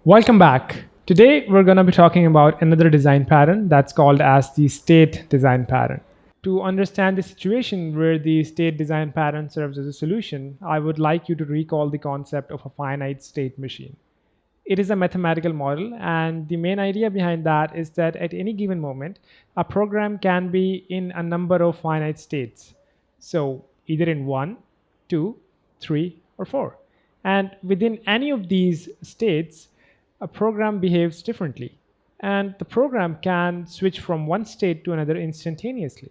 Welcome back. Today we're going to be talking about another design pattern that's called as the state design pattern. To understand the situation where the state design pattern serves as a solution, I would like you to recall the concept of a finite state machine. It is a mathematical model, and the main idea behind that is that at any given moment, a program can be in a number of finite states. So, either in 1, 2, 3, or 4. And within any of these states, a program behaves differently. And the program can switch from one state to another instantaneously.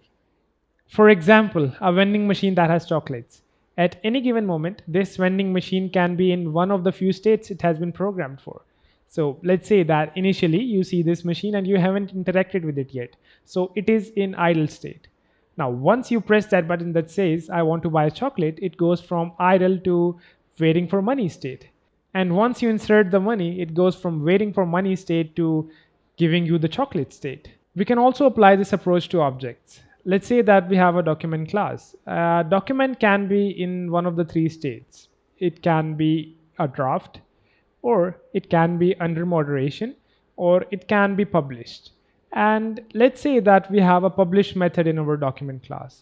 For example, a vending machine that has chocolates. At any given moment, this vending machine can be in one of the few states it has been programmed for. So let's say that initially you see this machine and you haven't interacted with it yet. So it is in idle state. Now, once you press that button that says, I want to buy a chocolate, it goes from idle to waiting for money state. And once you insert the money, it goes from waiting for money state to giving you the chocolate state. We can also apply this approach to objects. Let's say that we have a document class. A document can be in one of the three states. It can be a draft, or it can be under moderation, or it can be published. And let's say that we have a publish method in our document class.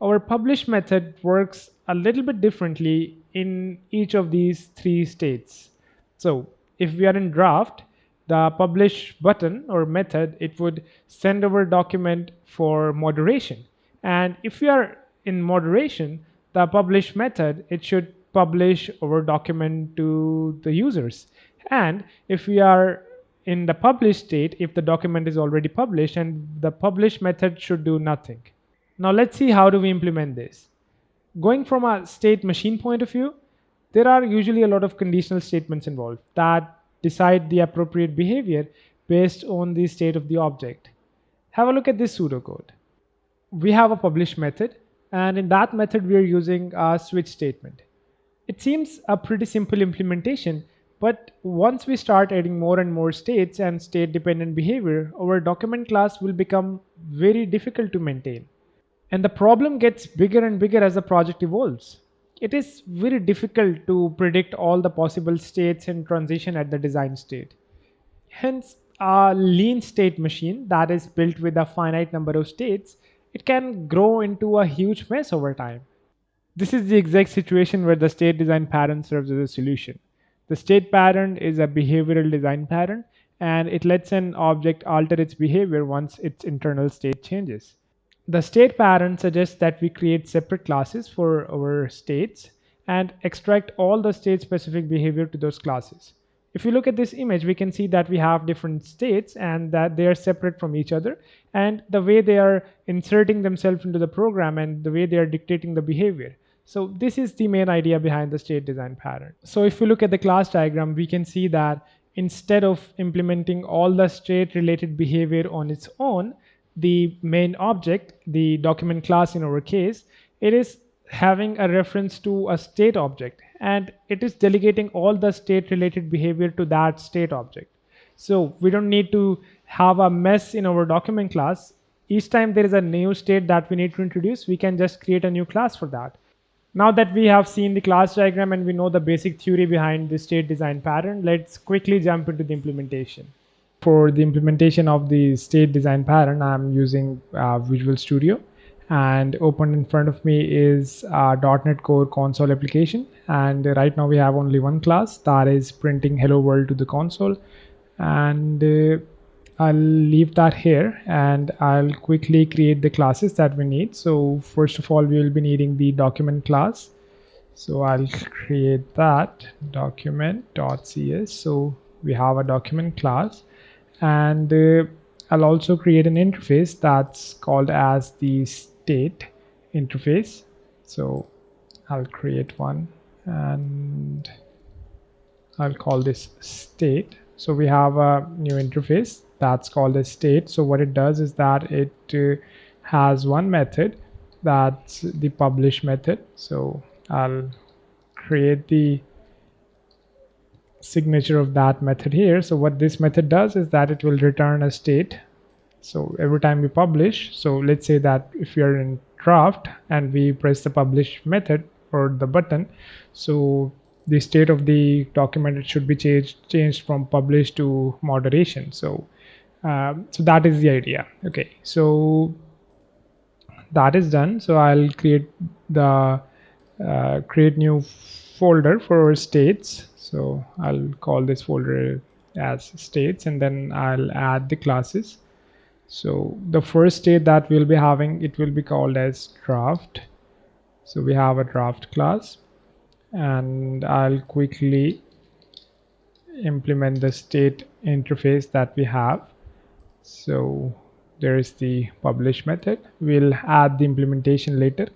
Our publish method works a little bit differently in each of these three states. So if we are in draft, the publish button or method, it would send our document for moderation. And if we are in moderation, the publish method, it should publish our document to the users. And if we are in the publish state, if the document is already published, and the publish method should do nothing. Now let's see how do we implement this. Going from a state machine point of view, there are usually a lot of conditional statements involved that decide the appropriate behavior based on the state of the object. Have a look at this pseudocode. We have a publish method, and in that method we are using a switch statement. It seems a pretty simple implementation, but once we start adding more and more states and state dependent behavior, our document class will become very difficult to maintain. And the problem gets bigger and bigger as the project evolves. It is very difficult to predict all the possible states and transition at the design state. Hence, a lean state machine that is built with a finite number of states, it can grow into a huge mess over time. This is the exact situation where the state design pattern serves as a solution. The state pattern is a behavioral design pattern, and it lets an object alter its behavior once its internal state changes. The state pattern suggests that we create separate classes for our states and extract all the state specific behavior to those classes. If you look at this image, we can see that we have different states and that they are separate from each other, and the way they are inserting themselves into the program and the way they are dictating the behavior. So this is the main idea behind the state design pattern. So if you look at the class diagram, we can see that instead of implementing all the state related behavior on its own, the main object, the document class in our case, it is having a reference to a state object, and it is delegating all the state related behavior to that state object. So we don't need to have a mess in our document class. Each time there is a new state that we need to introduce, we can just create a new class for that. Now that we have seen the class diagram and we know the basic theory behind the state design pattern, let's quickly jump into the implementation. For the implementation of the state design pattern, I'm using Visual Studio, and open in front of me is a .NET Core console application. And right now we have only one class that is printing hello world to the console. And I'll leave that here and I'll quickly create the classes that we need. So first of all, we will be needing the document class. So I'll create that document.cs. So we have a document class, and I'll also create an interface that's called as the state interface. So I'll create one and I'll call this state. So we have a new interface that's called a state. So what it does is that it has one method, that's the publish method. So I'll create the signature of that method here. So what this method does is that it will return a state. So every time we publish, so let's say that if we are in draft and we press the publish method or the button, so the state of the document, it should be changed from published to moderation. So that is the idea. Okay, so that is done. So I'll create the create new folder for states. So I'll call this folder as states, and then I'll add the classes. So the first state that we'll be having, it will be called as draft. So we have a draft class, and I'll quickly implement the state interface that we have. So there is the publish method. We'll add the implementation later.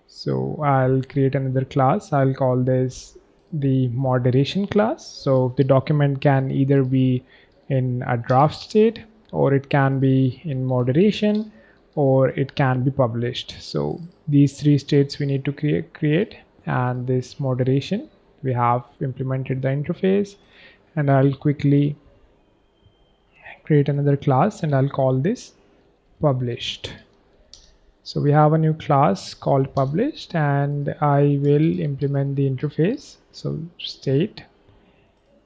So I'll create another class. I'll call this the moderation class. So the document can either be in a draft state, or it can be in moderation, or it can be published. So these three states we need to create, and this moderation, we have implemented the interface. And I'll quickly create another class, and I'll call this published. So we have a new class called published, and I will implement the interface. So state,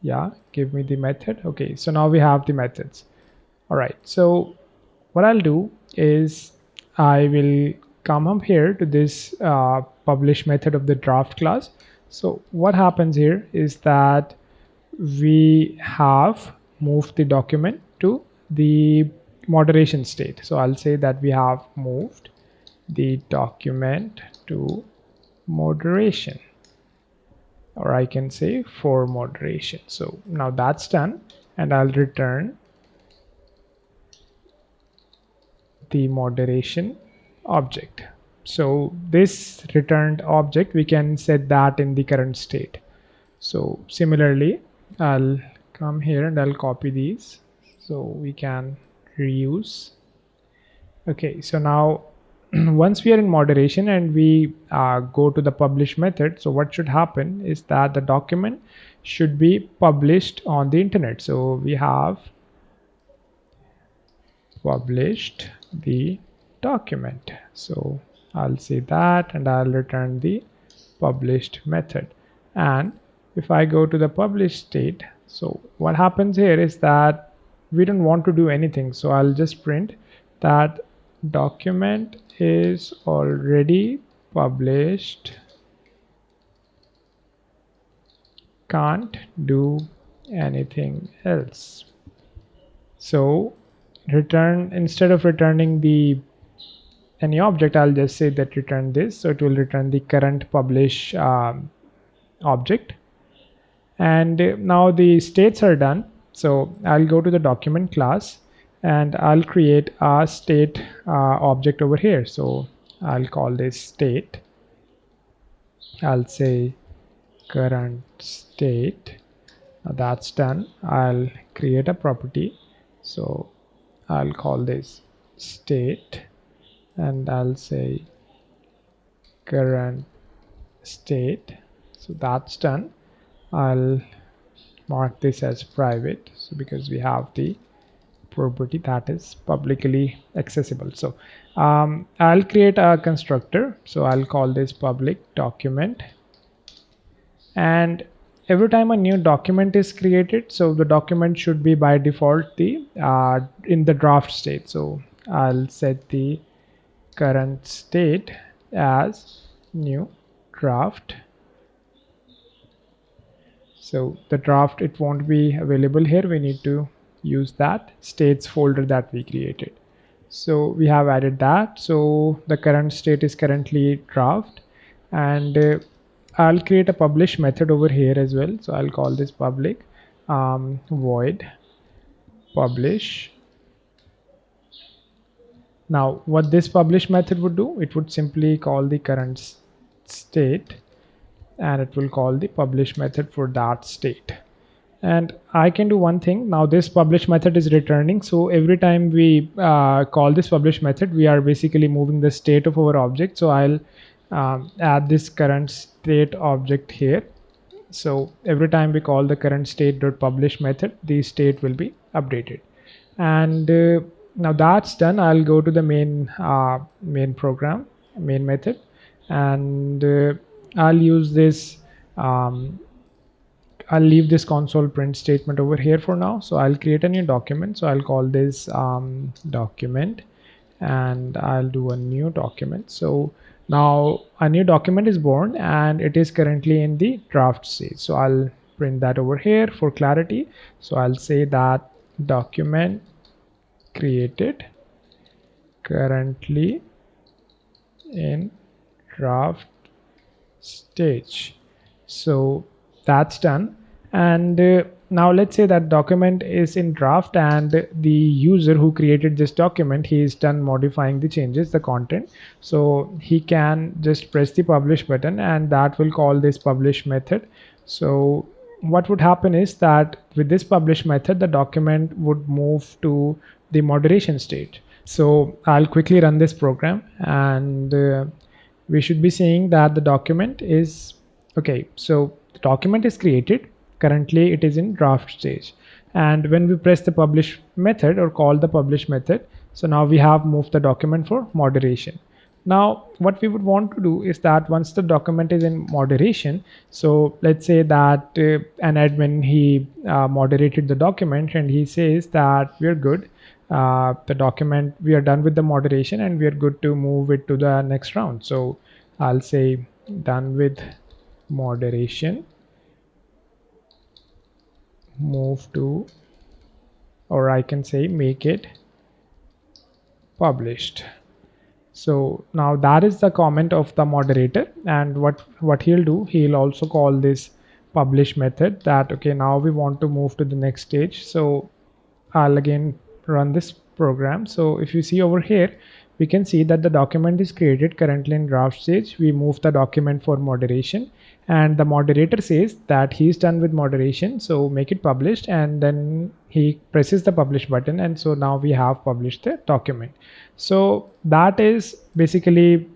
yeah, give me the method. Okay, so now we have the methods. All right, so what I'll do is I will come up here to this publish method of the draft class. So what happens here is that we have moved the document to the moderation state. So I'll say that we have moved the document to moderation, or I can say for moderation. So now that's done, and I'll return the moderation object. So this returned object, we can set that in the current state. So similarly, I'll come here and I'll copy these so we can reuse. Okay, so now once we are in moderation and we go to the publish method, so what should happen is that the document should be published on the internet. So we have published the document. So I'll say that, and I'll return the published method. And if I go to the publish state, so what happens here is that we don't want to do anything. So I'll just print that document is already published, can't do anything else. So return, instead of returning the any object, I'll just say that return this. So it will return the current publish object. And now the states are done. So I'll go to the document class, and I'll create a state object over here. So I'll call this state. I'll say current state. Now that's done. I'll create a property. So I'll call this state, and I'll say current state. So that's done. I'll mark this as private, so because we have the property that is publicly accessible. So I'll create a constructor. So I'll call this public document, and every time a new document is created, so the document should be by default the in the draft state. So I'll set the current state as new draft. So the draft, it won't be available here. We need to use that states folder that we created. So we have added that. So the current state is currently draft, and I'll create a publish method over here as well. So I'll call this public void publish. Now what this publish method would do, it would simply call the current state, and it will call the publish method for that state. And I can do one thing. Now this publish method is returning, so every time we call this publish method, we are basically moving the state of our object. So I'll add this current state object here. So every time we call the current state.publish method, the state will be updated. And now that's done. I'll go to the main program, main method, and I'll use this I'll leave this console print statement over here for now. So I'll create a new document. So I'll call this document, and I'll do a new document. So now a new document is born and it is currently in the draft stage. So I'll print that over here for clarity. So I'll say that document created currently in draft stage. So that's done. And now let's say that document is in draft, and the user who created this document, he is done modifying the changes, the content. So he can just press the publish button, and that will call this publish method. So what would happen is that with this publish method, the document would move to the moderation state. So I'll quickly run this program, and we should be seeing that the document is okay. So the document is created. Currently it is in draft stage. And when we press the publish method or call the publish method, so now we have moved the document for moderation. Now what we would want to do is that once the document is in moderation, so let's say that an admin, he moderated the document and he says that we're good, the document, we are done with the moderation and we are good to move it to the next round. So I'll say done with moderation, move to, or I can say make it published. So now that is the comment of the moderator, and what he'll do, he'll also call this publish method that okay, now we want to move to the next stage. So I'll again run this program. So if you see over here, we can see that the document is created currently in draft stage. We move the document for moderation, and the moderator says that he's done with moderation, so make it published, and then he presses the publish button, and so now we have published the document. So that is basically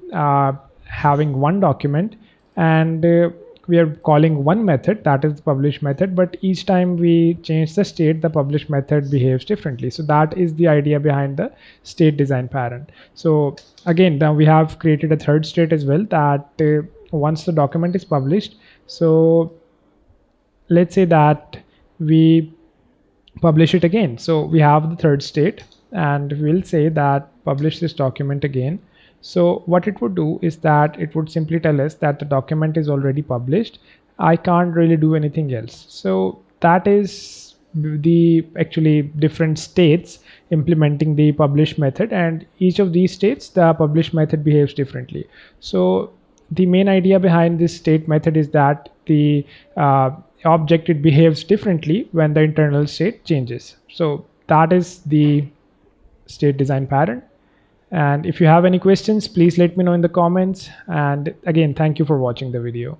having one document, and we are calling one method, that is the publish method, but each time we change the state, the publish method behaves differently. So that is the idea behind the state design pattern. So again, now we have created a third state as well, that once the document is published, so let's say that we publish it again. So we have the third state, and we'll say that publish this document again. So what it would do is that it would simply tell us that the document is already published. I can't really do anything else. So that is the actually different states implementing the publish method, and each of these states, the publish method behaves differently. So the main idea behind this state method is that the object, it behaves differently when the internal state changes. So that is the state design pattern. And if you have any questions, please let me know in the comments. And again, thank you for watching the video.